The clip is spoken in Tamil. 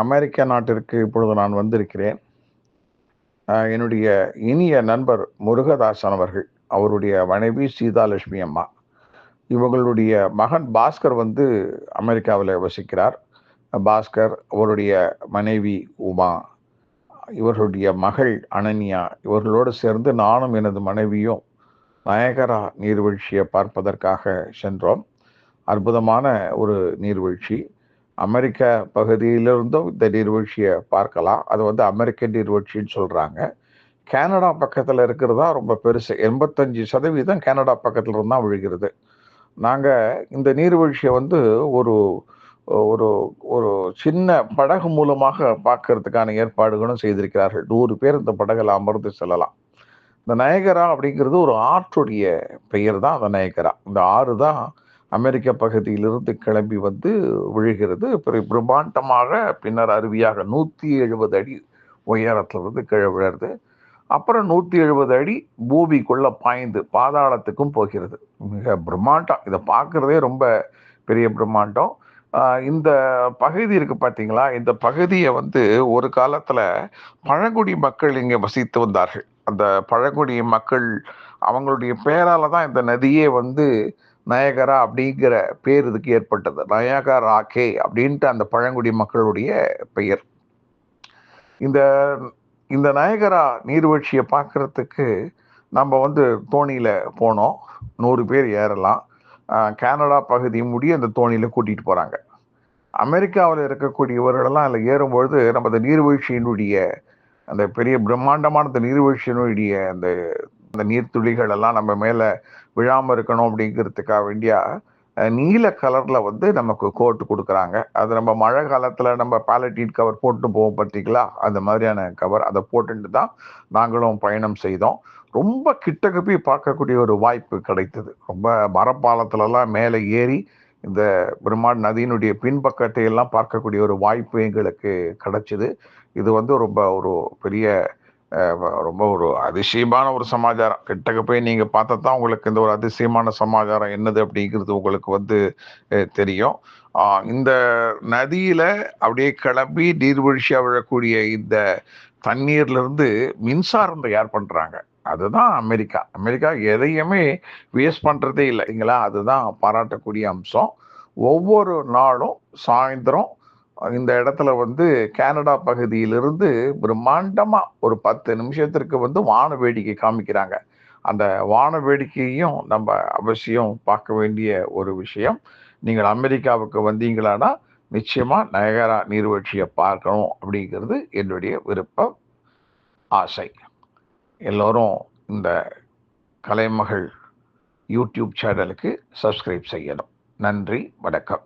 அமெரிக்க நாட்டிற்கு இப்பொழுது நான் வந்திருக்கிறேன். என்னுடைய இனிய நண்பர் முருகதாசன் அவர்கள், அவருடைய மனைவி சீதாலட்சுமி அம்மா. இவங்களுடைய மகன் பாஸ்கர் வந்து அமெரிக்காவில வசிக்கிறார். பாஸ்கர், அவருடைய மனைவி உமா, இவர்களுடைய மகள் அனன்யா, இவர்களோடு சேர்ந்து நானும் எனது மனைவியும் நயகரா நீர்வீழ்ச்சியை பார்ப்பதற்காக சென்றோம். அற்புதமான ஒரு நீர்வீழ்ச்சி. அமெரிக்க பகுதியிலிருந்தும் இந்த நீர்வீழ்ச்சியை பார்க்கலாம். அது வந்து அமெரிக்க நீர்வீழ்ச்சின்னு சொல்றாங்க. கனடா பக்கத்துல இருக்கிறதா ரொம்ப பெருசு. 85% கனடா பக்கத்துல இருந்து தான் விழுகிறது. நாங்க இந்த நீர்வீழ்ச்சியை வந்து ஒரு ஒரு ஒரு சின்ன படகு மூலமாக பார்க்கறதுக்கான ஏற்பாடுகளும் செய்திருக்கிறார்கள். 100 பேர் இந்த படகுல அமர்ந்து செல்லலாம். இந்த நயகரா அப்படிங்கிறது ஒரு ஆற்றுடைய பெயர் தான் அந்த நயகரா. இந்த ஆறு தான் அமெரிக்க பகுதியிலிருந்து கிளம்பி வந்து விழுகிறது. பிரம்மாண்டமாக பின்னர் அருவியாக 170 அடி உயரத்திலிருந்து கீழே விழுறது. அப்புறம் 170 அடி பூமிக்குள்ள பாய்ந்து பாதாளத்துக்கும் போகிறது. மிக பிரம்மாண்டம். இதை பார்க்கறதே ரொம்ப பெரிய பிரம்மாண்டம். இந்த பகுதி இருக்கு பார்த்தீங்களா? இந்த பகுதியை வந்து ஒரு காலத்துல பழங்குடி மக்கள் இங்கே வசித்து வந்தார்கள். அந்த பழங்குடி மக்கள் அவங்களுடைய பெயரால தான் இந்த நதியே வந்து நயகரா அப்படிங்கிற பேர் இதுக்கு ஏற்பட்டது. நயகரா கே அப்படின்ட்டு அந்த பழங்குடி மக்களுடைய பெயர். இந்த இந்த நயகரா நீர்வீழ்ச்சியை பார்க்கறதுக்கு நம்ம வந்து தோணியில போனோம். 100 பேர் ஏறலாம். கனடா பகுதி முடிய அந்த தோணியில கூட்டிட்டு போறாங்க. அமெரிக்காவில் இருக்கக்கூடியவர்களெல்லாம் அதில் ஏறும்பொழுது நம்ம அந்த நீர்வீழ்ச்சியினுடைய அந்த பெரிய பிரம்மாண்டமான அந்த நீர்வீழ்ச்சியினுடைய அந்த அந்த நீர்த்துளிகள் எல்லாம் நம்ம மேல விழாம இருக்கணும் அப்படிங்கிறதுக்காக வேண்டியா நீல கலர்ல வந்து நமக்கு கோட் கொடுக்குறாங்க. அது நம்ம மழை காலத்துல நம்ம பாலட்டின் கவர் போட்டு போவோம் பார்த்தீங்களா, அந்த மாதிரியான கவர் அதை போட்டுட்டு தான் நாங்களும் பயணம் செய்தோம். ரொம்ப கிட்டக்கு போய் பார்க்கக்கூடிய ஒரு வாய்ப்பு கிடைத்தது. ரொம்ப மரப்பாலத்துலலாம் மேலே ஏறி இந்த பிரம்மாண்ட நதியினுடைய பின்பக்கத்தை எல்லாம் பார்க்கக்கூடிய ஒரு வாய்ப்பு எங்களுக்கு கிடைச்சிது. இது வந்து ரொம்ப ஒரு பெரிய ரொம்ப ஒரு அதிசயமான ஒரு சமாச்சாரம். கிட்டக்க போய் நீங்க பார்த்தா தான் உங்களுக்கு இந்த ஒரு அதிசயமான சமாச்சாரம் என்னது அப்படிங்கிறது உங்களுக்கு வந்து தெரியும். இந்த நதியில அப்படியே கிளம்பி நீர்வீழ்ச்சியா விழக்கூடிய இந்த தண்ணீர்ல இருந்து மின்சாரம் தயார் பண்றாங்க. அதுதான் அமெரிக்கா. அமெரிக்கா எதையுமே வேஸ்ட் பண்றதே இல்லைங்களா? அதுதான் பாராட்டக்கூடிய அம்சம். ஒவ்வொரு நாளும் சாயந்தரம் இந்த இடத்துல வந்து கனடா பகுதியிலிருந்து பிரம்மாண்டமா ஒரு 10 நிமிஷத்திற்கு வந்து வான வேடிக்கை காமிக்கிறாங்க. அந்த வான வேடிக்கையையும் நம்ம அவசியம் பார்க்க வேண்டிய ஒரு விஷயம். நீங்கள் அமெரிக்காவுக்கு வந்தீங்களானா நிச்சயமா நயகரா நீர்வீழ்ச்சியை பார்க்கணும் அப்படிங்கிறது என்னுடைய விருப்பம், ஆசை. எல்லோரும் இந்த கலைமகள் யூடியூப் சேனலுக்கு சப்ஸ்கிரைப் செய்யணும். நன்றி, வணக்கம்.